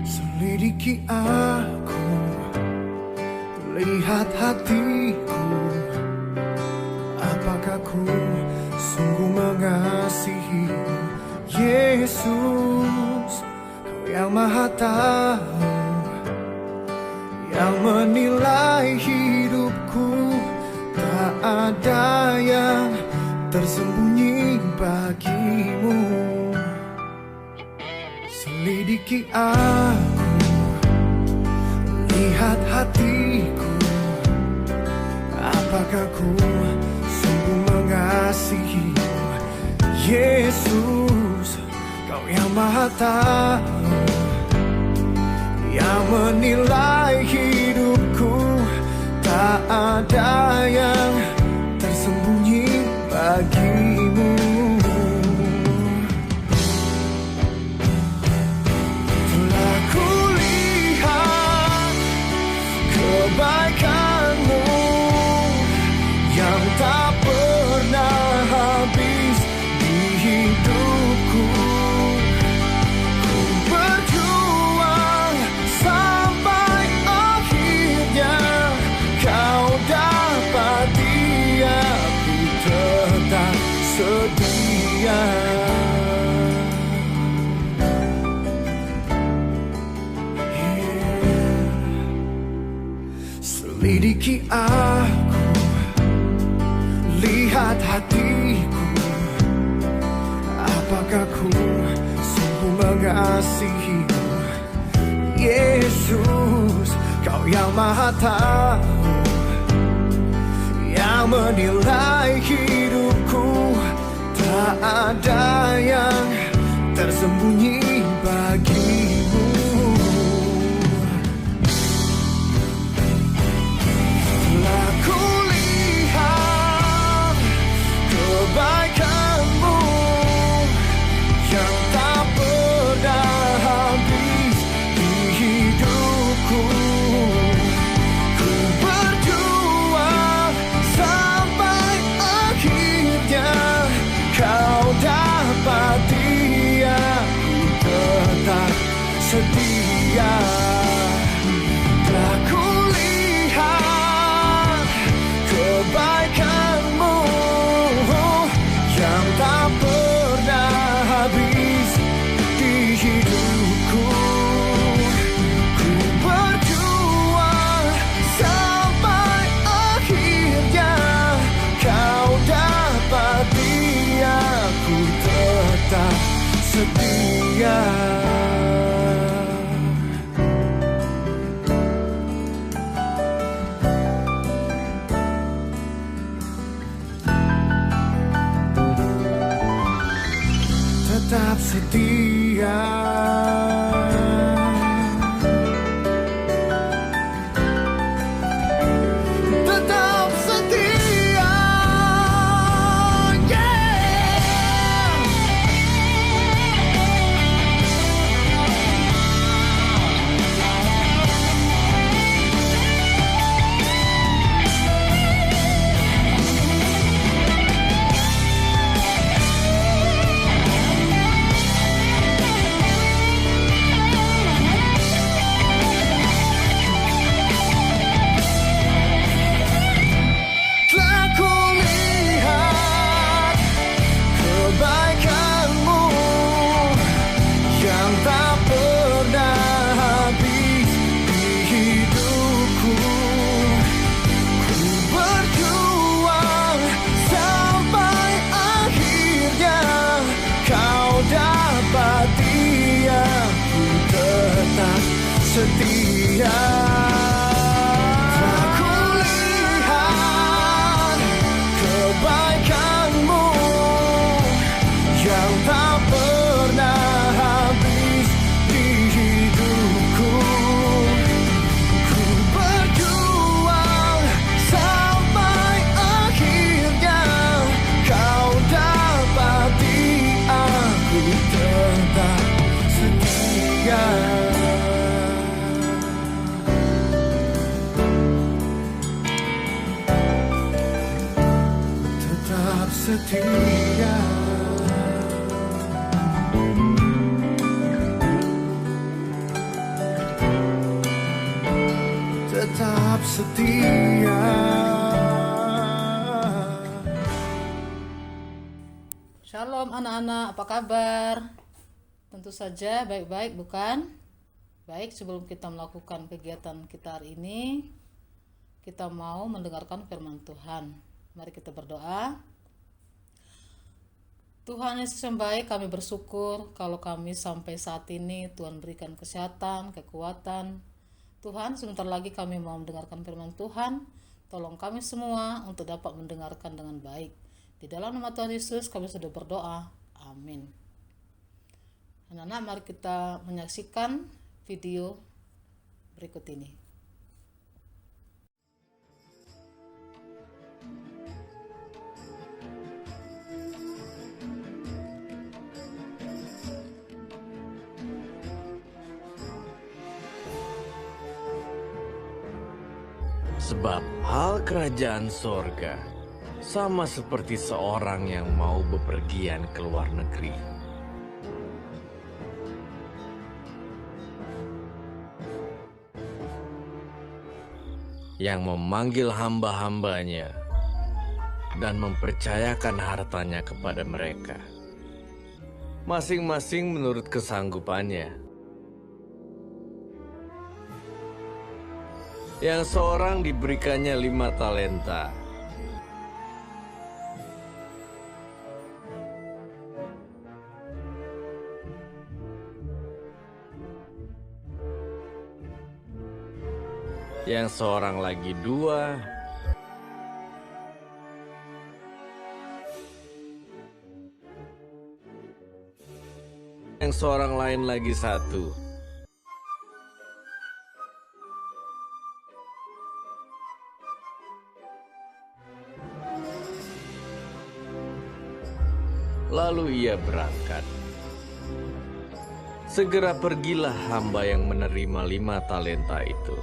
Selidiki aku, lihat hatiku, apakah ku sungguh mengasihi Yesus, Kau yang Maha Tahu, yang menilai hidupku. Tak ada yang tersembunyi bagimu. Selidiki aku, lihat hatiku, apakah ku sungguh mengasihi Yesus, Kau yang Maha Tahu, yang menilai hidupku. Tak ada yang tersembunyi bagimu. Kebaikan-Mu yang tak pernah habis di hidupku. Ku berjuang sampai akhirnya Kau dapati aku tetap setia. Selidiki aku, lihat hatiku, apakah ku sungguh mengasihi-Mu Yesus, Kau yang Maha Tahu, yang menilai hidupku. Tak ada yang tersembunyi bagimu. Kebaikan-Mu yang tak pernah habis di hidupku. Ku berjuang sampai akhirnya Kau dapati aku tetap setia. Telah kulihat kebaikan-Mu yang tak pernah habis di hidupku. Ku berjuang sampai akhirnya Kau dapati aku tetap setia. Tetap setia. Tetap setia. Setia. Telah kulihat kebaikan-Mu yang tak pernah habis di hidupku. setia. Shalom anak-anak, apa kabar? Tentu saja baik-baik, bukan? Baik, sebelum kita melakukan kegiatan kita hari ini, kita mau mendengarkan firman Tuhan. Mari kita berdoa. Tuhan Yesus yang baik, kami bersyukur kalau kami sampai saat ini Tuhan berikan kesehatan, kekuatan. Tuhan, sebentar lagi kami mau mendengarkan firman Tuhan. Tolong kami semua untuk dapat mendengarkan dengan baik. Di dalam nama Tuhan Yesus kami sudah berdoa. Amin. Anak-anak, mari kita menyaksikan video berikut ini. Sebab hal kerajaan sorga sama seperti seorang yang mau bepergian ke luar negeri. Yang memanggil hamba-hambanya dan mempercayakan hartanya kepada mereka, masing-masing menurut kesanggupannya. Yang seorang diberikannya 5 talenta, yang seorang lagi 2, yang seorang lain lagi 1. Lalu ia berangkat. Segera pergilah hamba yang menerima 5 talenta itu.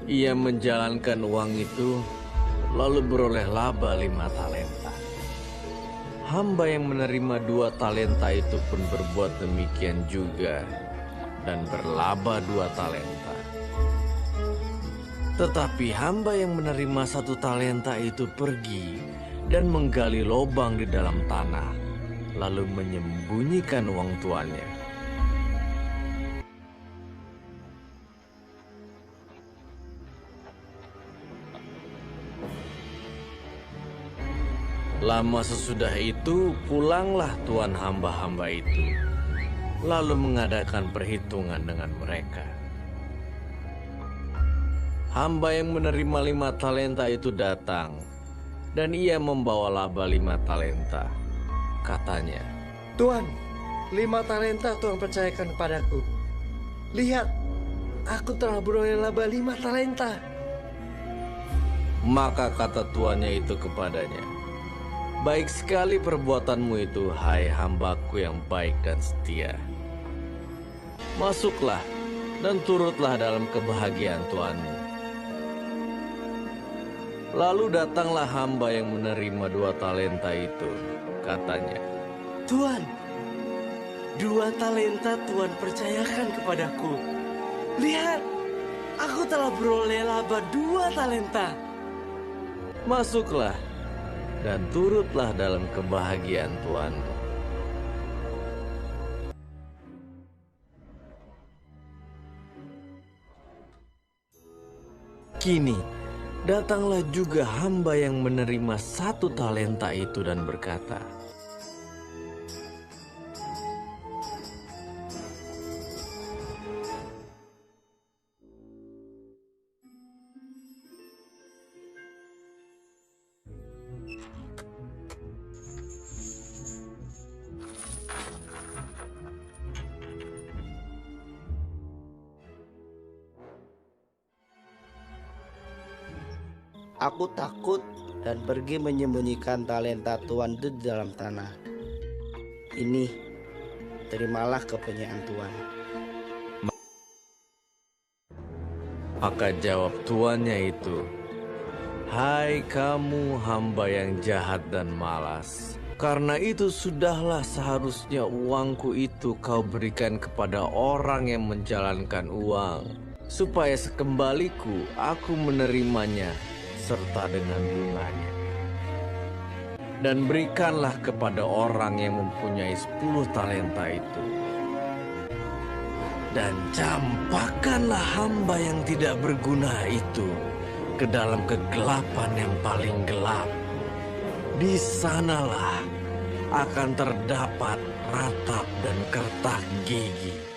Ia menjalankan uang itu, lalu beroleh laba 5 talenta. Hamba yang menerima 2 talenta itu pun berbuat demikian juga, dan berlaba 2 talenta. Tetapi hamba yang menerima 1 talenta itu pergi dan menggali lubang di dalam tanah, lalu menyembunyikan uang tuannya. Lama sesudah itu, pulanglah tuan hamba-hamba itu, lalu mengadakan perhitungan dengan mereka. Hamba yang menerima 5 talenta itu datang, dan ia membawa laba 5 talenta. Katanya, "Tuan, 5 talenta Tuhan percayakan kepadaku. Lihat, aku telah beroleh laba 5 talenta. Maka kata tuannya itu kepadanya, "Baik sekali perbuatanmu itu, hai hambaku yang baik dan setia. Masuklah dan turutlah dalam kebahagiaan Tuanmu." Lalu datanglah hamba yang menerima 2 talenta itu. Katanya, Tuan, 2 talenta Tuhan percayakan kepadaku. Lihat, aku telah beroleh laba 2 talenta. "Masuklah dan turutlah dalam kebahagiaan Tuanmu." Kini, datanglah juga hamba yang menerima 1 talenta itu dan berkata, Aku takut dan pergi menyembunyikan talenta Tuhan di dalam tanah. Ini, terimalah kepunyaan Tuhan. Maka jawab tuannya itu, "Hai kamu hamba yang jahat dan malas. Karena itu sudahlah seharusnya uangku itu kau berikan kepada orang yang menjalankan uang, supaya sekembaliku aku menerimanya serta dengan bunganya. Dan berikanlah kepada orang yang mempunyai 10 talenta itu. Dan campakkanlah hamba yang tidak berguna itu ke dalam kegelapan yang paling gelap. Di sanalah akan terdapat ratap dan kertak gigi."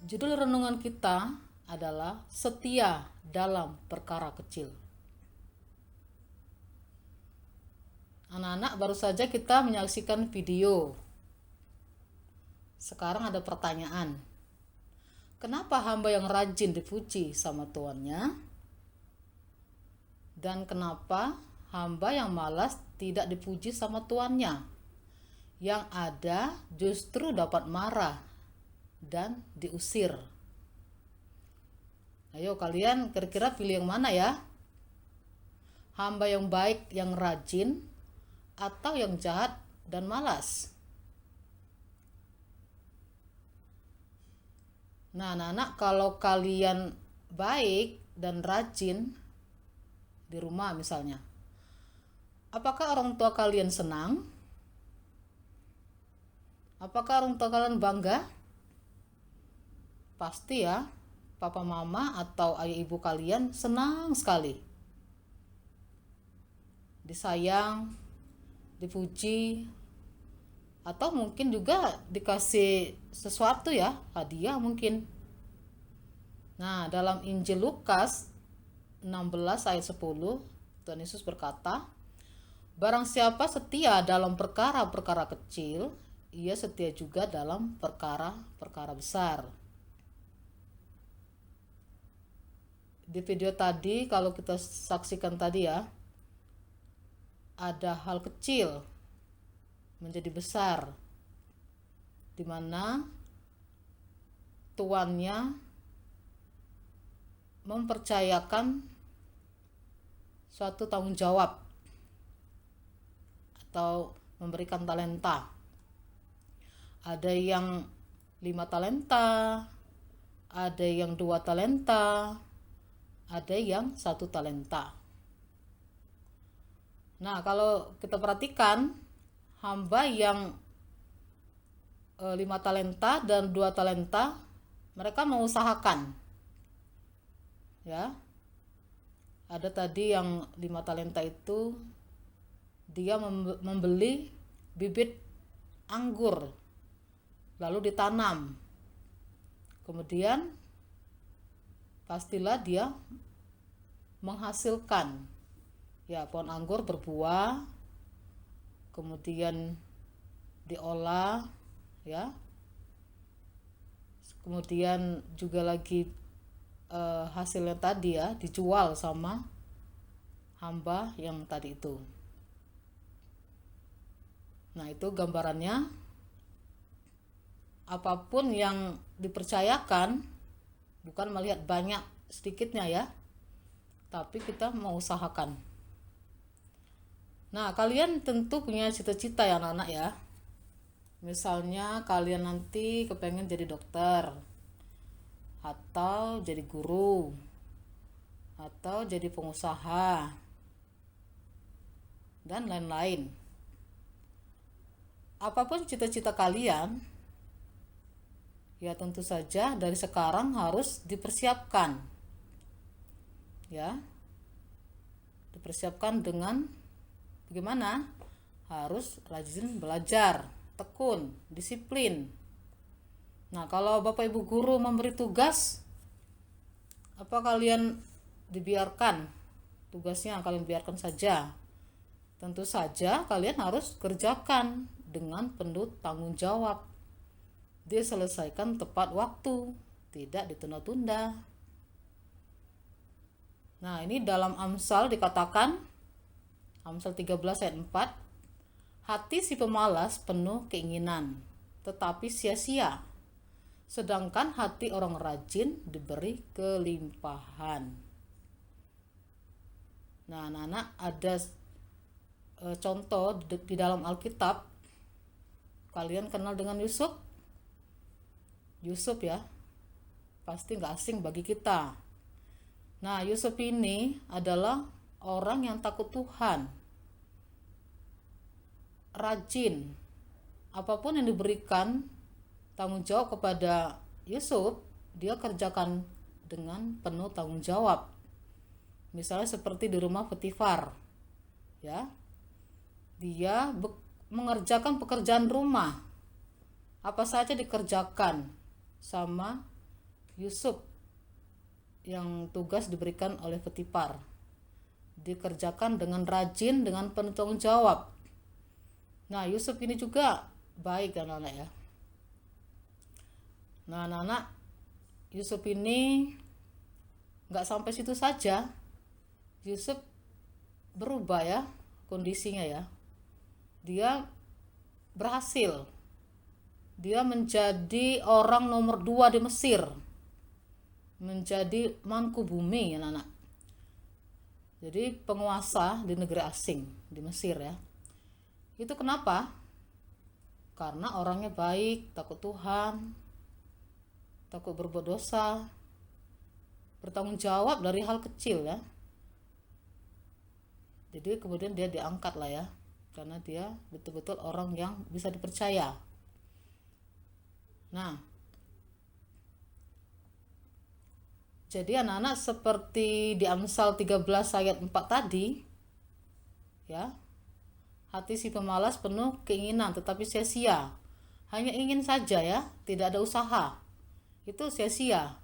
Judul renungan kita adalah setia dalam perkara kecil. Anak-anak, baru saja kita menyaksikan video. Sekarang ada pertanyaan. Kenapa hamba yang rajin dipuji sama tuannya? Dan kenapa hamba yang malas tidak dipuji sama tuannya? Yang ada justru dapat marah dan diusir. Ayo kalian kira-kira pilih yang mana ya? Hamba yang baik, yang rajin, atau yang jahat dan malas? Nah, anak-anak, kalau kalian baik dan rajin di rumah misalnya, apakah orang tua kalian senang? Apakah orang tua kalian bangga? Pasti ya, papa mama atau ayah ibu kalian senang sekali. Disayang, dipuji, atau mungkin juga dikasih sesuatu ya, hadiah mungkin. Nah, dalam Injil Lukas 16 ayat 10, Tuhan Yesus berkata, "Barang siapa setia dalam perkara-perkara kecil, ia setia juga dalam perkara-perkara besar." Di video tadi, kalau kita saksikan tadi ya, ada hal kecil menjadi besar, di mana tuannya mempercayakan suatu tanggung jawab atau memberikan talenta. Ada yang 5 talenta, ada yang 2 talenta, ada yang 1 talenta. Nah, kalau kita perhatikan, hamba yang 5 talenta dan 2 talenta, mereka mengusahakan. Ya. Ada tadi yang 5 talenta itu, dia membeli bibit anggur, lalu ditanam. Kemudian pastilah dia menghasilkan, ya, pohon anggur berbuah, kemudian diolah, ya, kemudian juga lagi hasilnya tadi ya dijual sama hamba yang tadi itu. Nah, itu gambarannya, apapun yang dipercayakan bukan melihat banyak sedikitnya ya, tapi kita mau usahakan. Nah, kalian tentu punya cita-cita ya anak-anak ya. Misalnya kalian nanti kepengen jadi dokter, atau jadi guru, atau jadi pengusaha, dan lain-lain. Apapun cita-cita kalian, ya tentu saja dari sekarang harus dipersiapkan. Ya. Dipersiapkan dengan bagaimana? Harus rajin belajar, tekun, disiplin. Nah, kalau Bapak Ibu guru memberi tugas, apa kalian dibiarkan? Tugasnya kalian biarkan saja. tentu saja kalian harus kerjakan dengan penuh tanggung jawab. Diselesaikan tepat waktu, tidak ditunda-tunda. Nah, ini dalam Amsal dikatakan, Amsal 13 ayat 4, hati si pemalas penuh keinginan, tetapi sia-sia. Sedangkan hati orang rajin diberi kelimpahan. Nah, anak-anak, ada contoh di dalam Alkitab. Kalian kenal dengan Yusuf? Yusuf ya, pasti nggak asing bagi kita. Nah, Yusuf ini adalah orang yang takut Tuhan, rajin. Apapun yang diberikan tanggung jawab kepada Yusuf, dia kerjakan dengan penuh tanggung jawab. Misalnya seperti di rumah Potifar, ya, dia mengerjakan pekerjaan rumah, apa saja dikerjakan sama Yusuf yang tugas diberikan oleh Potifar, dikerjakan dengan rajin, dengan penuh tanggung jawab. Nah, Yusuf ini juga baik anak-anak ya. Nah, anak-anak, Yusuf ini nggak sampai situ saja. Yusuf berubah ya kondisinya ya. Dia berhasil. Dia menjadi orang nomor 2 di Mesir. Menjadi mangku bumi ya anak-anak. Jadi penguasa di negeri asing di Mesir ya. Itu kenapa? Karena orangnya baik, takut Tuhan, takut berbuat dosa, bertanggung jawab dari hal kecil ya. Jadi kemudian dia diangkat lah ya, karena dia betul-betul orang yang bisa dipercaya. Nah, jadi anak-anak seperti di Amsal 13 ayat 4 tadi ya, hati si pemalas penuh keinginan tetapi sia-sia. Hanya ingin saja ya, tidak ada usaha. Itu sia-sia.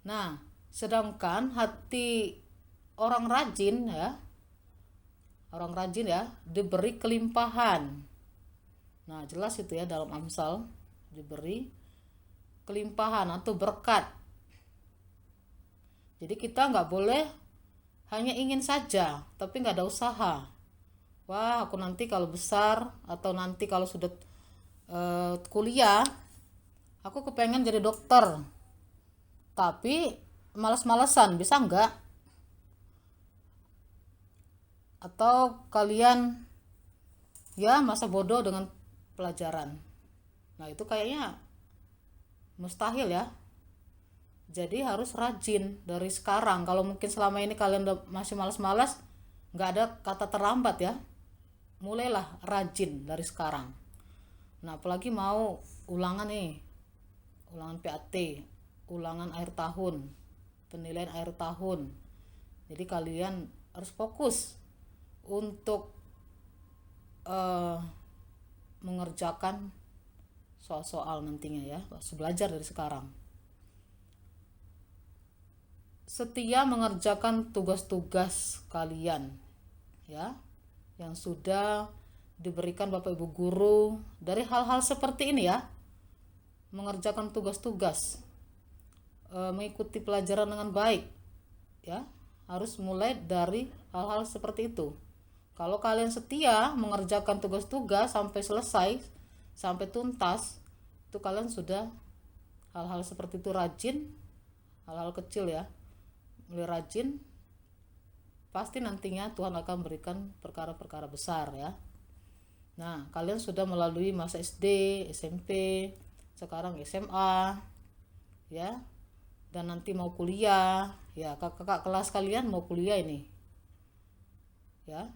Nah, sedangkan hati orang rajin ya, diberi kelimpahan. Nah, jelas itu ya dalam Amsal, diberi kelimpahan atau berkat. Jadi kita nggak boleh hanya ingin saja tapi nggak ada usaha. Wah, aku nanti kalau besar atau nanti kalau sudah kuliah, aku kepengen jadi dokter, tapi malas-malasan, bisa nggak? Atau kalian ya masa bodoh dengan pelajaran. Nah, itu kayaknya mustahil ya. Jadi harus rajin dari sekarang. Kalau mungkin selama ini kalian masih malas-malas, nggak ada kata terlambat ya. Mulailah rajin dari sekarang. Nah, apalagi mau ulangan nih, ulangan PAT, ulangan akhir tahun, penilaian akhir tahun. Jadi kalian harus fokus untuk mengerjakan soal-soal nantinya ya, harus belajar dari sekarang. Setia mengerjakan tugas-tugas kalian ya, yang sudah diberikan Bapak Ibu guru. Dari hal-hal seperti ini ya, mengerjakan tugas-tugas, mengikuti pelajaran dengan baik ya, harus mulai dari hal-hal seperti itu. Kalau kalian setia mengerjakan tugas-tugas sampai selesai, sampai tuntas, itu kalian sudah hal-hal seperti itu rajin, hal-hal kecil ya, mulai rajin, pasti nantinya Tuhan akan berikan perkara-perkara besar ya. Nah, kalian sudah melalui masa SD, SMP, sekarang SMA ya, dan nanti mau kuliah ya, kakak kelas kalian mau kuliah ini ya.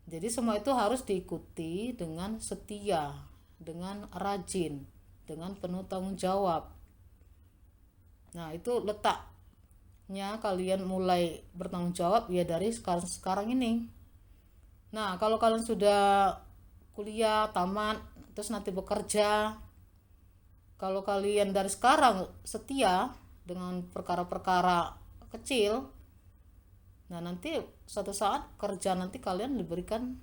Jadi semua itu harus diikuti dengan setia, dengan rajin, dengan penuh tanggung jawab. Nah, itu letaknya kalian mulai bertanggung jawab ya dari sekarang ini. Nah, kalau kalian sudah kuliah, tamat, terus nanti bekerja, kalau kalian dari sekarang setia dengan perkara-perkara kecil, Nah, nanti suatu saat kerja nanti kalian diberikan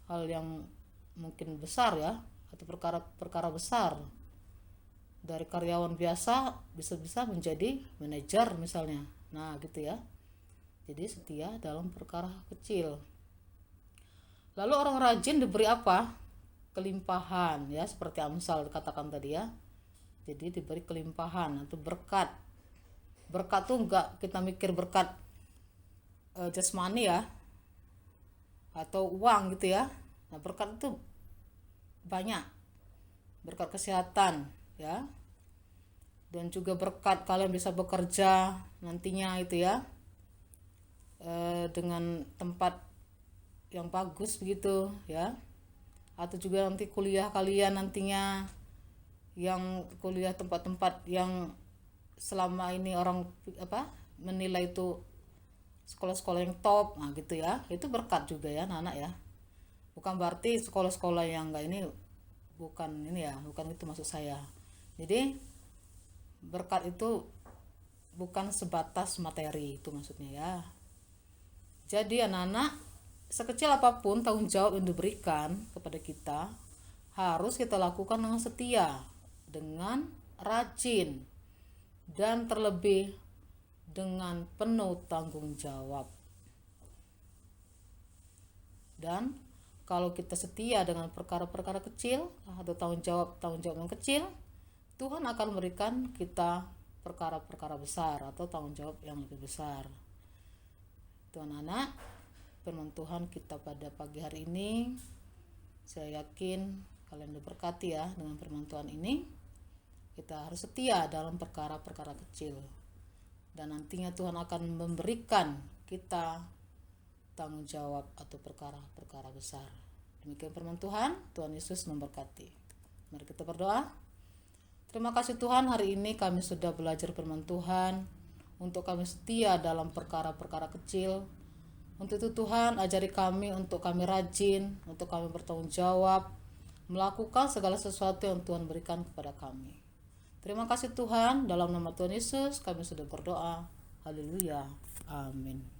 hal yang mungkin besar ya, atau perkara besar. Dari karyawan biasa bisa menjadi manajer misalnya. Nah, gitu ya. Jadi setia dalam perkara kecil. Lalu orang rajin diberi apa? Kelimpahan ya, seperti Amsal dikatakan tadi ya. Jadi diberi kelimpahan atau berkat. Berkat tuh enggak kita mikir berkat jasmani ya, atau uang gitu ya. Nah, berkat itu banyak. Berkat kesehatan ya, dan juga berkat kalian bisa bekerja nantinya itu ya, dengan tempat yang bagus begitu ya, atau juga nanti kuliah kalian nantinya, yang kuliah tempat-tempat yang selama ini orang menilai itu sekolah-sekolah yang top, nah gitu ya, itu berkat juga ya anak-anak ya. Bukan berarti sekolah-sekolah yang enggak ini, bukan ini ya, bukan itu maksud saya. Jadi berkat itu bukan sebatas materi, itu maksudnya ya. Jadi anak-anak, sekecil apapun tanggung jawab yang diberikan kepada kita harus kita lakukan dengan setia, dengan rajin, dan terlebih dengan penuh tanggung jawab. Dan kalau kita setia dengan perkara-perkara kecil atau tanggung jawab yang kecil, Tuhan akan memberikan kita perkara-perkara besar atau tanggung jawab yang lebih besar. Tuhan anak, firman Tuhan kita pada pagi hari ini, saya yakin kalian diberkati ya dengan firman Tuhan ini. Kita harus setia dalam perkara-perkara kecil, dan nantinya Tuhan akan memberikan kita tanggung jawab atau perkara-perkara besar. Demikian firman Tuhan. Tuhan Yesus memberkati. Mari kita berdoa. Terima kasih Tuhan, hari ini kami sudah belajar firman Tuhan, untuk kami setia dalam perkara-perkara kecil. Untuk itu Tuhan, ajari kami untuk kami rajin, untuk kami bertanggung jawab, melakukan segala sesuatu yang Tuhan berikan kepada kami. Terima kasih Tuhan, dalam nama Tuhan Yesus kami sudah berdoa. Haleluya. Amin.